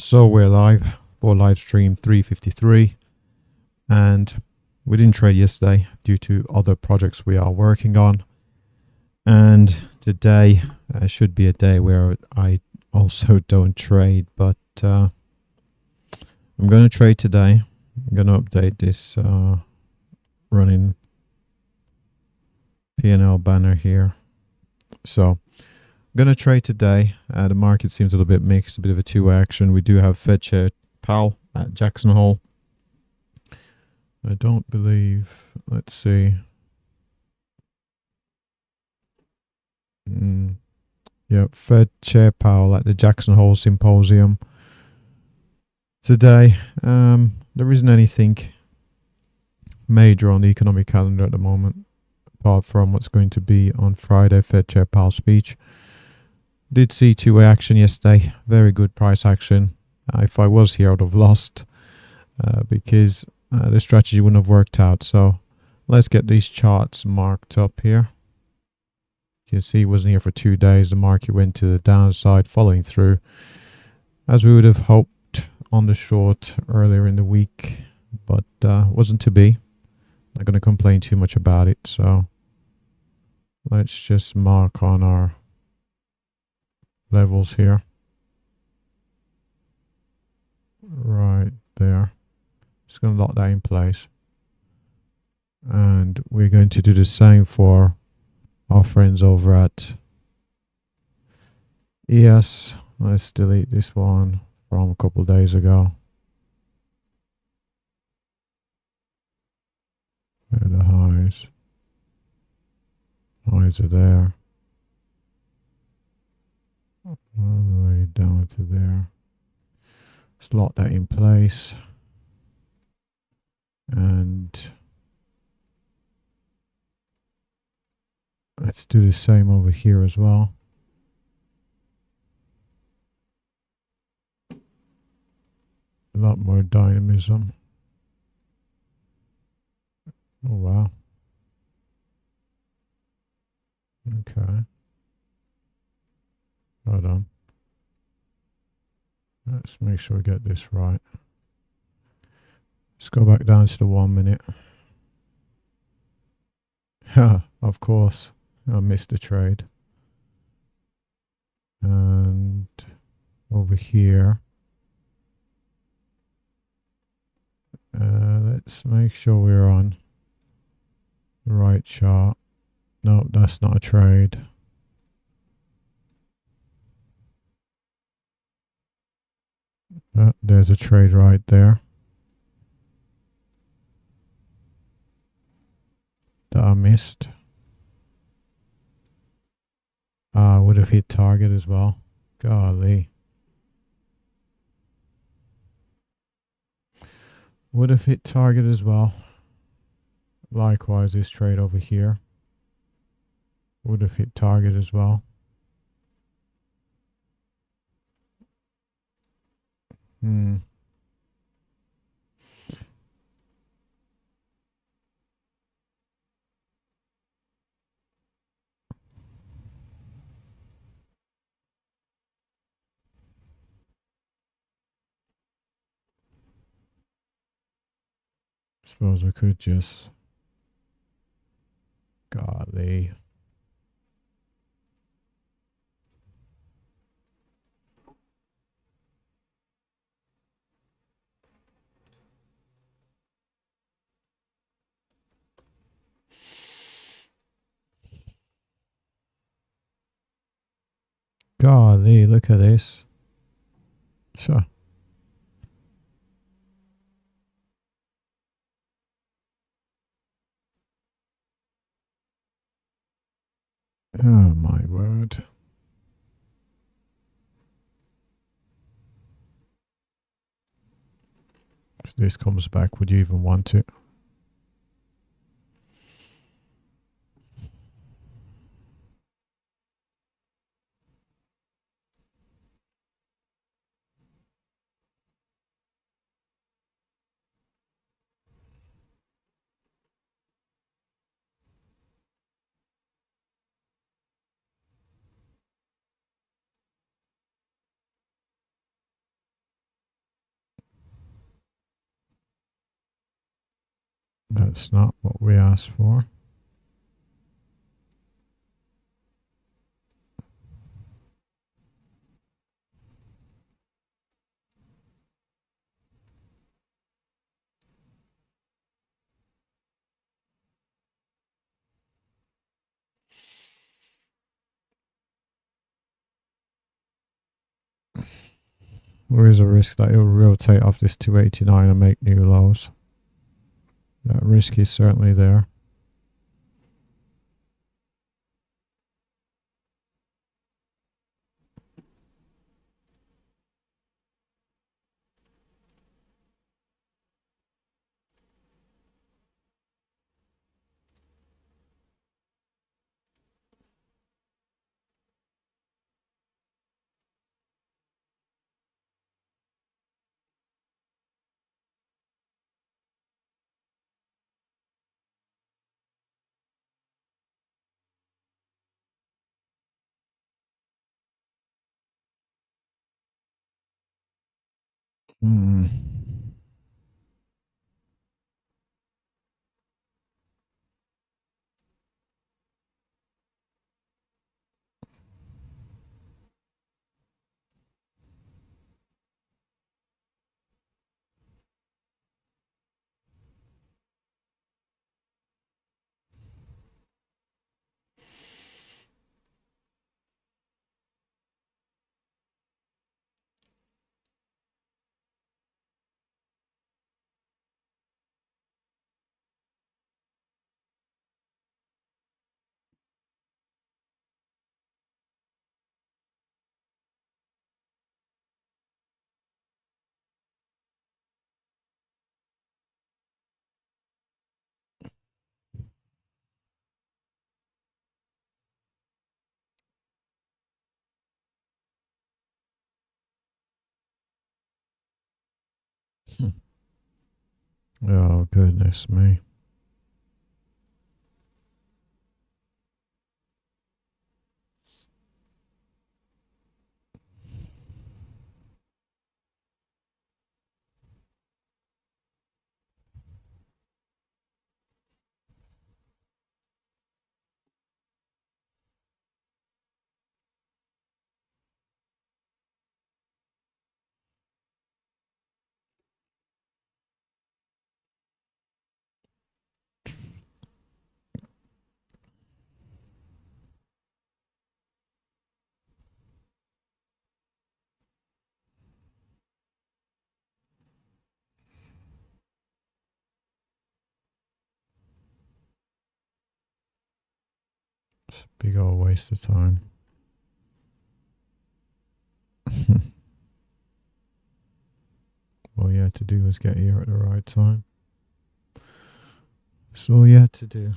So we're live for live stream 353, and we didn't trade yesterday due to other projects we are working on, and today should be a day where I also don't trade, but I'm going to trade today. I'm going to update this running P&L banner here. So I'm going to trade today. The market seems a little bit mixed, a bit of a two-way action. We do have Fed Chair Powell at Jackson Hole. I don't believe, let's see. Yeah, Fed Chair Powell at the Jackson Hole Symposium today. There isn't anything major on the economic calendar at the moment, apart from what's going to be on Friday, Fed Chair Powell's speech. Did see two-way action yesterday. Very good price action. If I was here, I would have lost because the strategy wouldn't have worked out. So let's get these charts marked up here. You can see it wasn't here for 2 days. The market went to the downside, following through as we would have hoped on the short earlier in the week, but wasn't to be. Not going to complain too much about it. So let's just mark on our levels here. Right there. Just going to lock that in place. And we're going to do the same for our friends over at ES. Let's delete this one from a couple of days ago. There are the highs. Highs are there. All the way down to there. Let's lock that in place. And let's do the same over here as well. A lot more dynamism. Oh, wow. Okay. Hold on. Let's make sure we get this right. Let's go back down to the 1 minute. Of course, I missed the trade. And over here, let's make sure we're on the right chart. No, that's not a trade. There's a trade right there that I missed. Would have hit target as well. Golly. Would have hit target as well. Likewise, this trade over here would have hit target as well. Suppose we could just, golly. Golly, look at this. So. Oh my word. If this comes back, would you even want it? That's not what we asked for. There is a risk that it will rotate off this 289 and make new lows. That risk is certainly there. Hmm. Oh, goodness me. It's a big old waste of time. All you had to do was get here at the right time. That's all you had to do.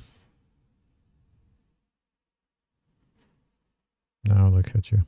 Now look at you.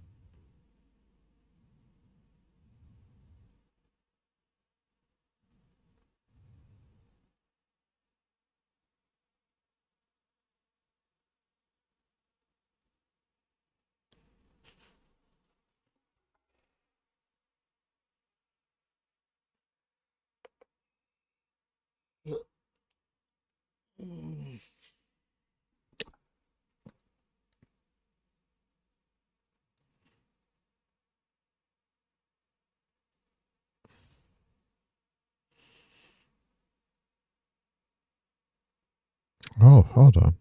Oh, hold on.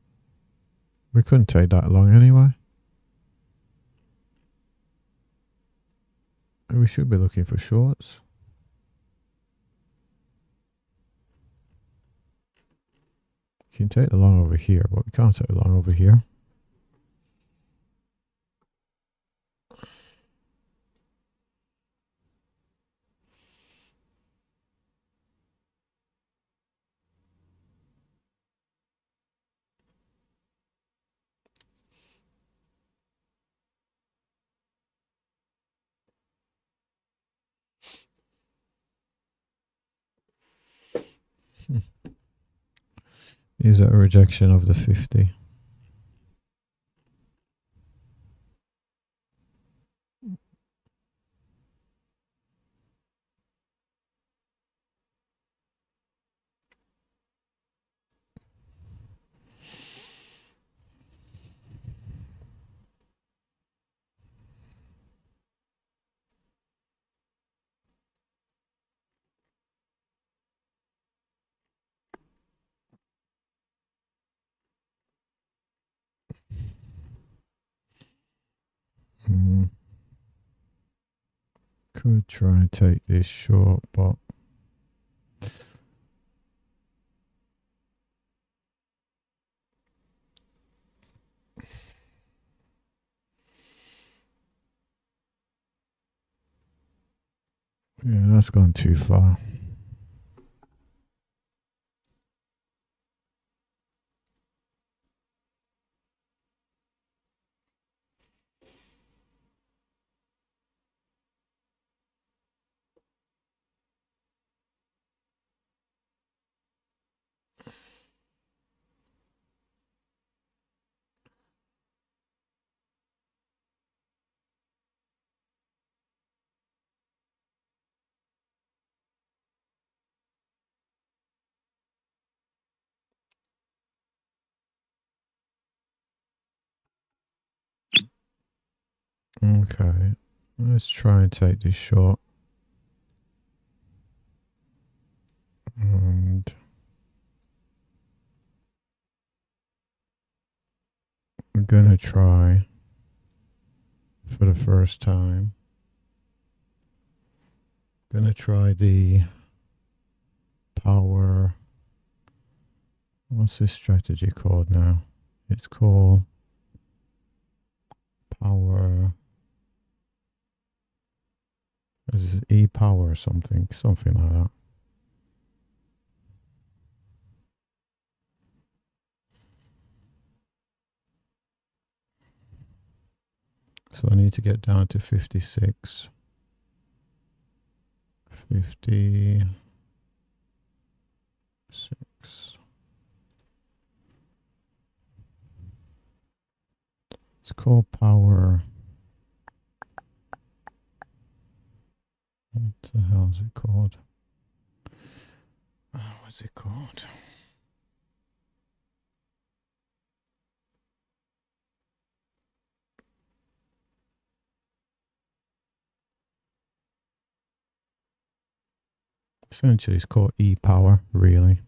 We couldn't take that long anyway. We should be looking for shorts. You can take the long over here, but we can't take the long over here. Is it a rejection of the 50? Could try and take this short, but yeah, that's gone too far. Okay, let's try and take this short. And we're gonna try for the first time. Gonna try the power. What's this strategy called now? It's called power. Is it E-power or something like that. So I need to get down to 56. 56. It's called power. What the hell is it called? What's it called? Essentially, it's called E-power, really.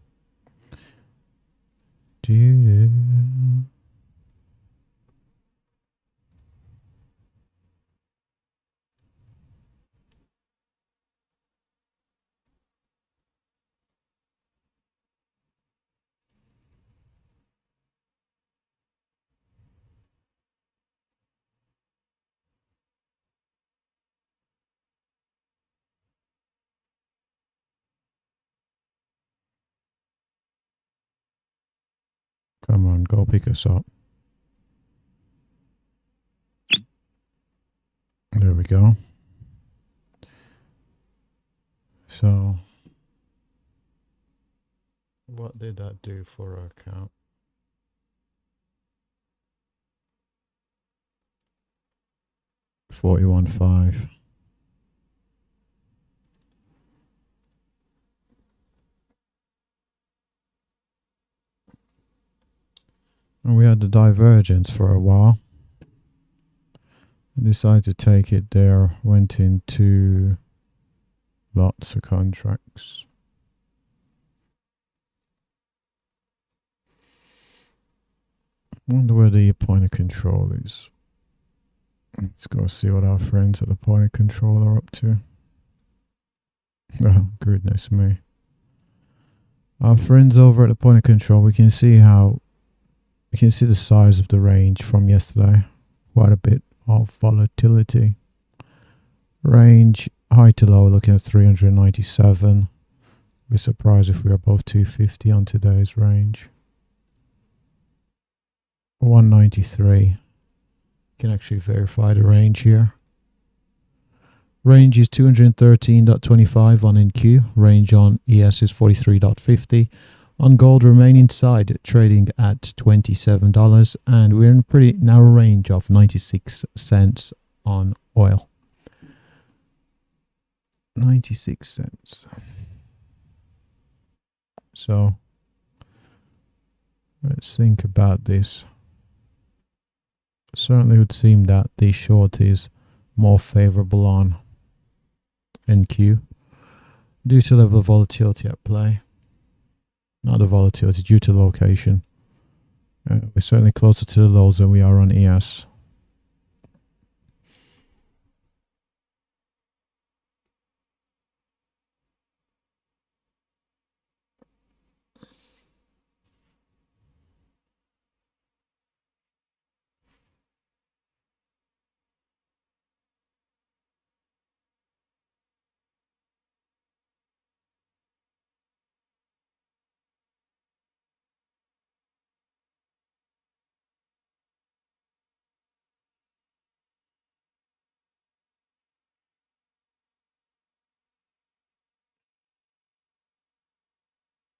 Come on, go pick us up. There we go. So, what did that do for our account? $41.5. And we had the divergence for a while. I decided to take it there, went into lots of contracts. I wonder where the point of control is. Let's go see what our friends at the point of control are up to. Oh, goodness me. Our friends over at the point of control, we can see the size of the range from yesterday. Quite a bit of volatility. Range high to low looking at 397. Be surprised if we're above 250 on today's range. 193. Can actually verify the range here. Range is 213.25 on NQ. Range on ES is 43.50. On gold, remain inside, trading at $27, and we're in a pretty narrow range of 96 cents on oil. 96 cents. So let's think about this. Certainly would seem that the short is more favorable on NQ due to the level of volatility at play. Not the volatility, due to location. We're certainly closer to the lows than we are on ES.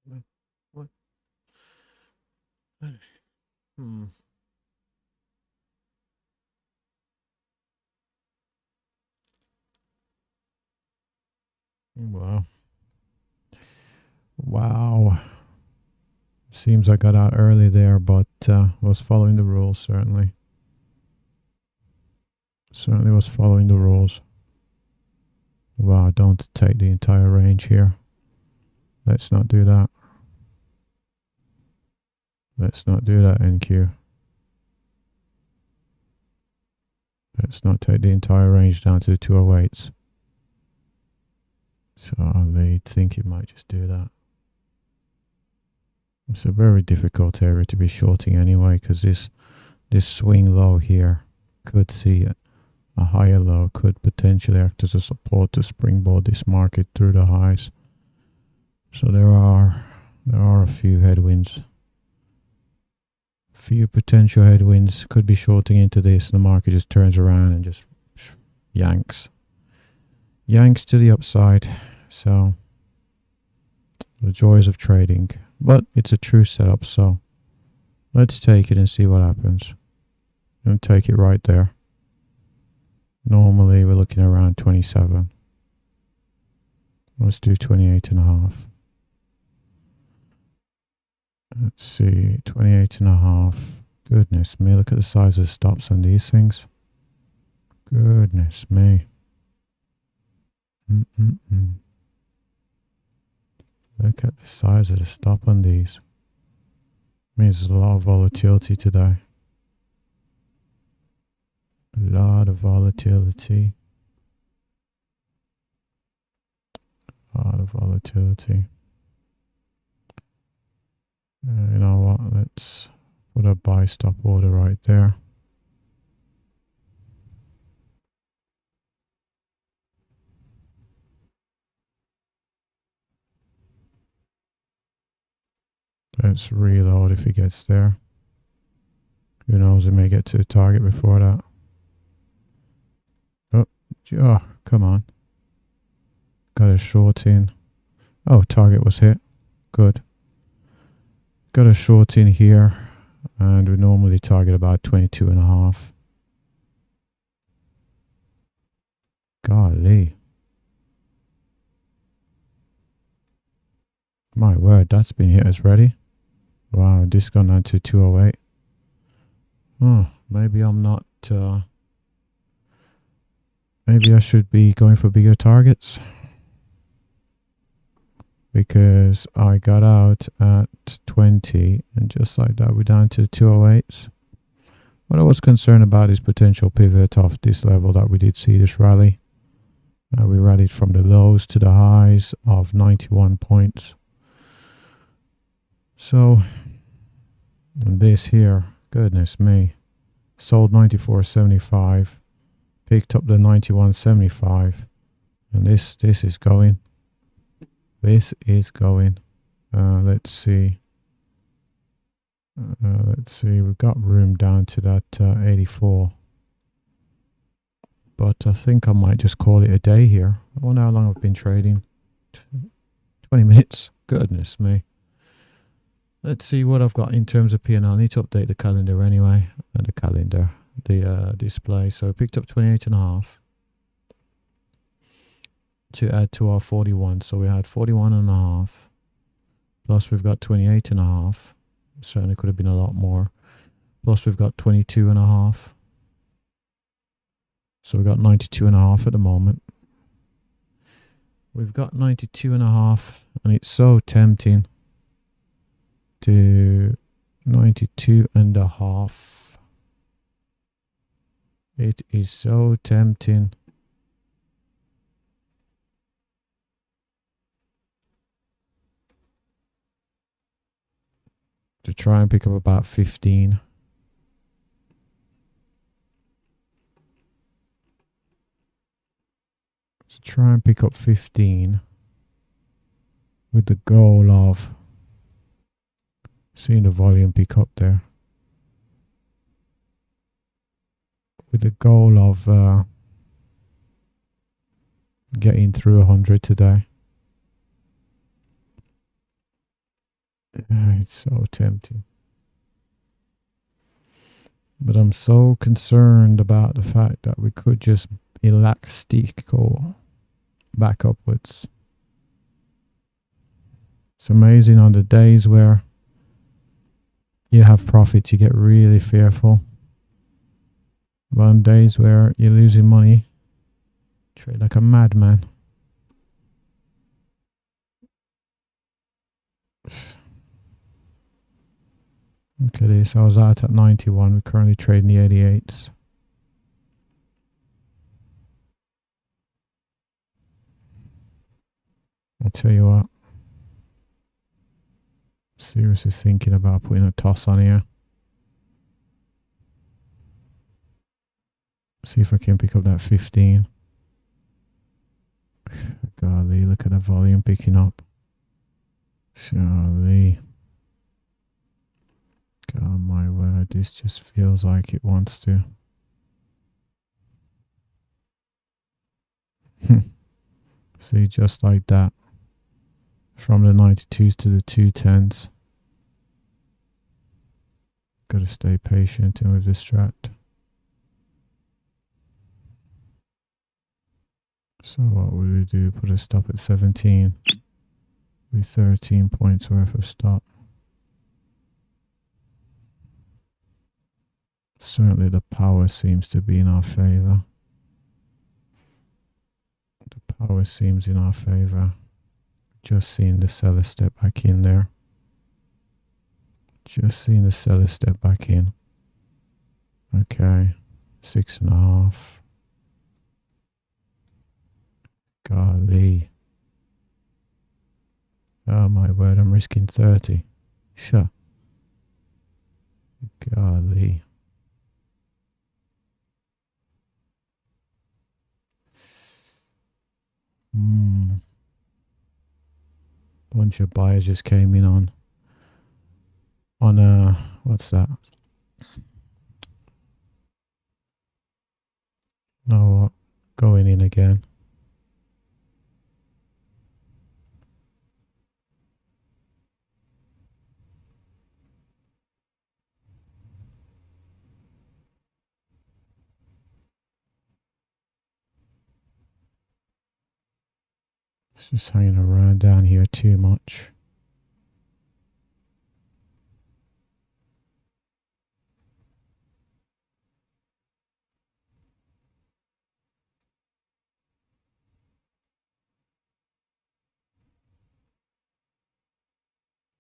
What? Hmm. Wow. Wow. Seems I got out early there, but was following the rules, certainly. Certainly was following the rules. Wow, don't take the entire range here. Let's not do that. Let's not do that, NQ. Let's not take the entire range down to the 208s. So I think it might just do that. It's a very difficult area to be shorting anyway, because this swing low here could see a higher low, could potentially act as a support to springboard this market through the highs. So there are a few headwinds. Few potential headwinds. Could be shorting into this and the market just turns around and just yanks to the upside. So the joys of trading, but it's a true setup, so let's take it and see what happens. And take it right there. Normally we're looking around 27. Let's do 28.5. Let's see, 28.5. Goodness me, look at the size of the stops on these things. Goodness me. Look at the size of the stop on these. Means there's a lot of volatility today. A lot of volatility. A lot of volatility. You know what? Let's put a buy stop order right there. Let's reload if he gets there. Who knows, he may get to the target before that. Oh, come on. Got a short in. Oh, target was hit. Good. Got a short in here. And we normally target about 22.5. Golly. My word, that's been hit as ready. Wow, this gone down to 208. Oh, maybe I'm not... maybe I should be going for bigger targets. Because I got out at 20 and just like that we're down to 208s. What I was concerned about is potential pivot off this level that we did see this rally. We rallied from the lows to the highs of 91 points. So, and this here, goodness me, sold 94.75, picked up the 91.75, and this is going. This is going. Let's see. We've got room down to that 84. But I think I might just call it a day here. I wonder how long I've been trading. 20 minutes. Goodness me. Let's see what I've got in terms of P&L. I need to update the calendar anyway. The display. So I picked up 28.5. to add to our 41. So we had 41.5. Plus we've got 28.5. Certainly could have been a lot more. Plus we've got 22.5. So we've got 92.5 at the moment. We've got 92.5, and it's so tempting to 92.5. It is so tempting. To try and pick up about 15. To try and pick up 15 with the goal of seeing the volume pick up there. With the goal of getting through 100 today. It's so tempting. But I'm so concerned about the fact that we could just elastic go back upwards. It's amazing on the days where you have profits, you get really fearful. But on days where you're losing money, trade like a madman. Look at this. I was out at 91. We're currently trading the 88s. I'll tell you what. Seriously thinking about putting a toss on here. See if I can pick up that 15. Golly, look at the volume picking up. Golly. God, my word, this just feels like it wants to. See, just like that. From the 92s to the 210s. Gotta stay patient and with the strat. So what would we do? Put a stop at 17. With 13 points worth of stop. Certainly the power seems to be in our favor. The power seems in our favor. Just seeing the seller step back in there. Just seeing the seller step back in. Okay. 6.5. Golly. Oh my word, I'm risking 30. Sure. Golly. Bunch of buyers just came in on what's that? No, going in again. It's just hanging around down here too much.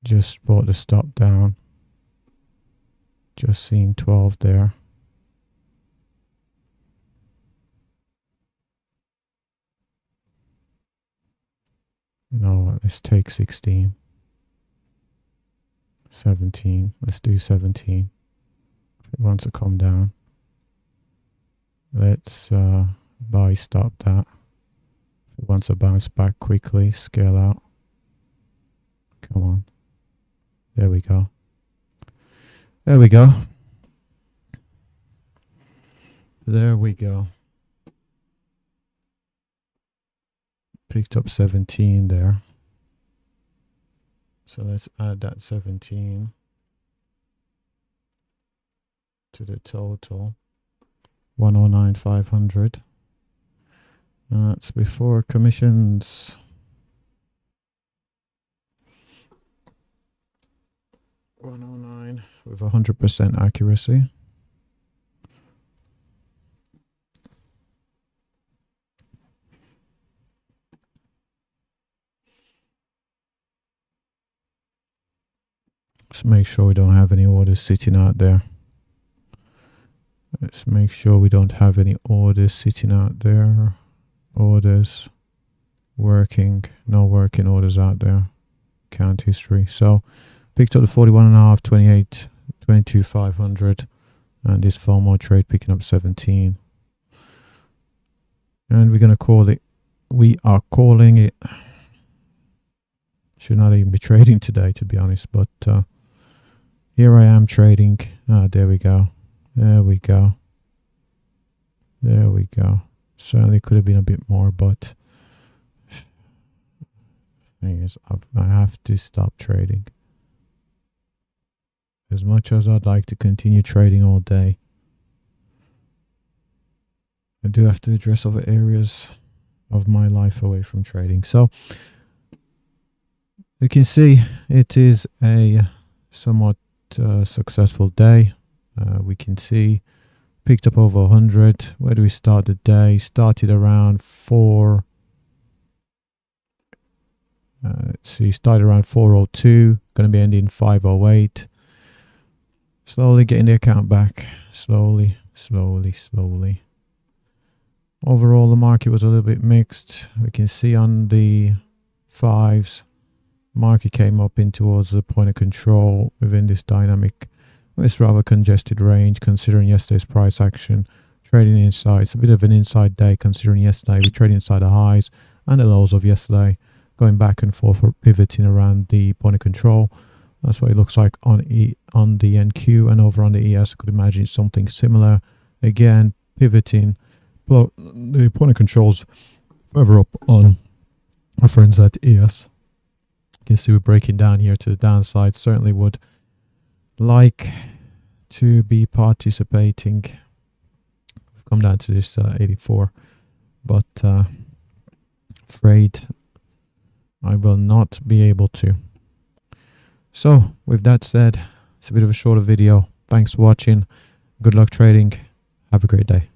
Just brought the stop down. Just seen 12 there. You know what, let's take 16. 17. Let's do 17. If it wants to come down. Let's buy stop that. If it wants to bounce back quickly, scale out. Come on. There we go. There we go. There we go. Picked up 17 there. So let's add that 17 to the total. 109,500. That's before commissions. $109 with 100% accuracy. Let's make sure we don't have any orders sitting out there. Let's make sure we don't have any orders sitting out there. Orders working, no working orders out there. Count history. So picked up the 41.5, 28, 22,500, and this FOMO trade picking up 17. And we're going to call it, we are calling it, should not even be trading today to be honest, but here I am trading. There we go. There we go. There we go. Certainly could have been a bit more, but thing is, I have to stop trading. as much as I'd like to continue trading all day, I do have to address other areas of my life away from trading. So you can see it is a somewhat successful day. We can see picked up over 100. Where do we start the day? Started around 4. Let's see, started around 402. Going to be ending 508. Slowly getting the account back. Slowly. Overall, the market was a little bit mixed. We can see on the 5s, market came up in towards the point of control within this dynamic. It's rather congested range considering yesterday's price action. Trading inside. It's a bit of an inside day considering yesterday we traded inside the highs and the lows of yesterday. Going back and forth or pivoting around the point of control. That's what it looks like on the NQ, and over on the ES. I could imagine something similar. Again, pivoting. Well, the point of controls further up on our friends at ES. You can see we're breaking down here to the downside. Certainly would like to be participating. We've come down to this 84, but afraid I will not be able to. So with that said, it's a bit of a shorter video. Thanks for watching. Good luck trading. Have a great day.